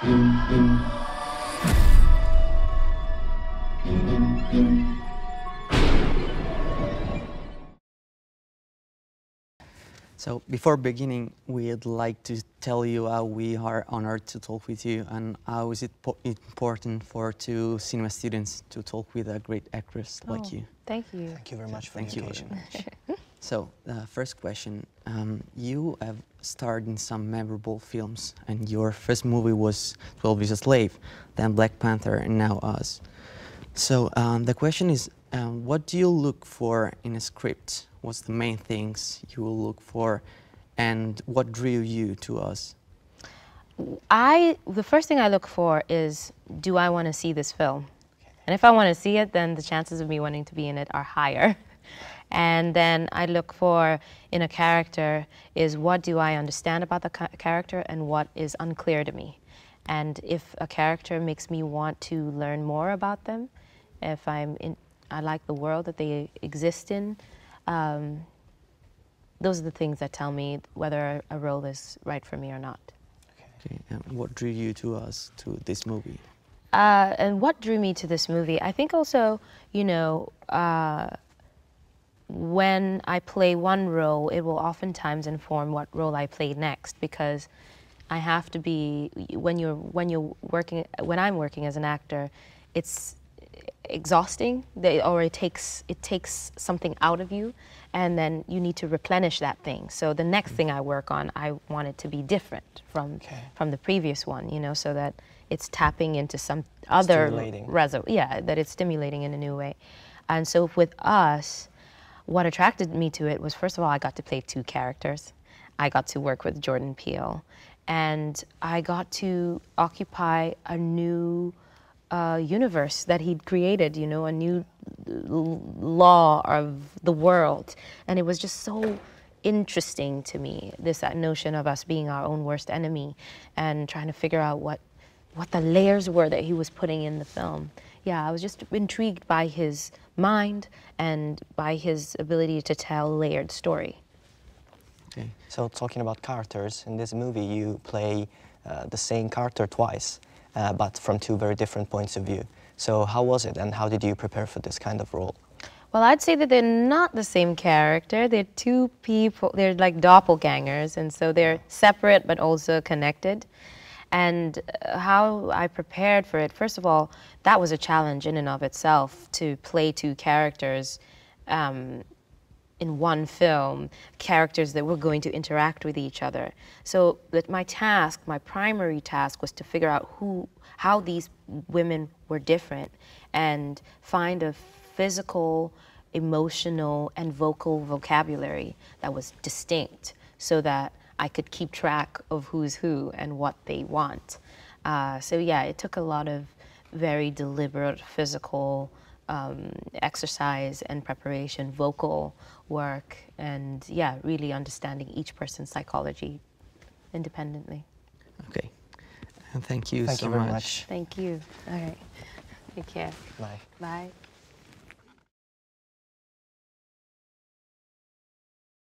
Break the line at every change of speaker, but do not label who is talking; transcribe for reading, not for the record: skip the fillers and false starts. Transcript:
So before beginning, we'd like to tell you how we are honored to talk with you and how is it important for two cinema students to talk with a great actress like you.
Thank you.
Thank you very much for the occasion.
So, first question. You have starred in some memorable films, and your first movie was 12 Years a Slave, then Black Panther, and now Us. So, the question is, what do you look for in a script? What's the main things you will look for, and what drew you to Us?
The first thing I look for is, do I want to see this film? And if I want to see it, then the chances of me wanting to be in it are higher. And then I look for, in a character, is what do I understand about the character and what is unclear to me. And if a character makes me want to learn more about them, if I like the world that they exist in, those are the things that tell me whether a role is right for me or not.
Okay. And what drew you to Us, to this movie?
And what drew me to this movie, I think also, you know, when I play one role, it will oftentimes inform what role I play next, because I have to be, when I'm working as an actor, it's exhausting, or it takes something out of you, and then you need to replenish that thing. So the next thing I work on, I want it to be different from the previous one, you know, so that it's tapping into some other that it's stimulating in a new way. And so with Us, what attracted me to it was, first of all, I got to play two characters. I got to work with Jordan Peele, and I got to occupy a new universe that he'd created, you know, a new law of the world. And it was just so interesting to me, this notion of us being our own worst enemy and trying to figure out what the layers were that he was putting in the film. Yeah, I was just intrigued by his mind and by his ability to tell a layered story.
Okay. So talking about characters, in this movie you play the same character twice, but from two very different points of view. So how was it, and how did you prepare for this kind of role?
Well, I'd say that they're not the same character. They're two people, they're like doppelgangers, and so they're separate but also connected. And how I prepared for it, first of all, that was a challenge in and of itself, to play two characters in one film, characters that were going to interact with each other. So that my primary task was to figure out how these women were different and find a physical, emotional, and vocal vocabulary that was distinct, so that I could keep track of who's who and what they want. So yeah, it took a lot of very deliberate physical exercise and preparation, vocal work, and yeah, really understanding each person's psychology independently.
Okay. And thank you so
much.
Thank you. All right. Take care.
Bye.
Bye.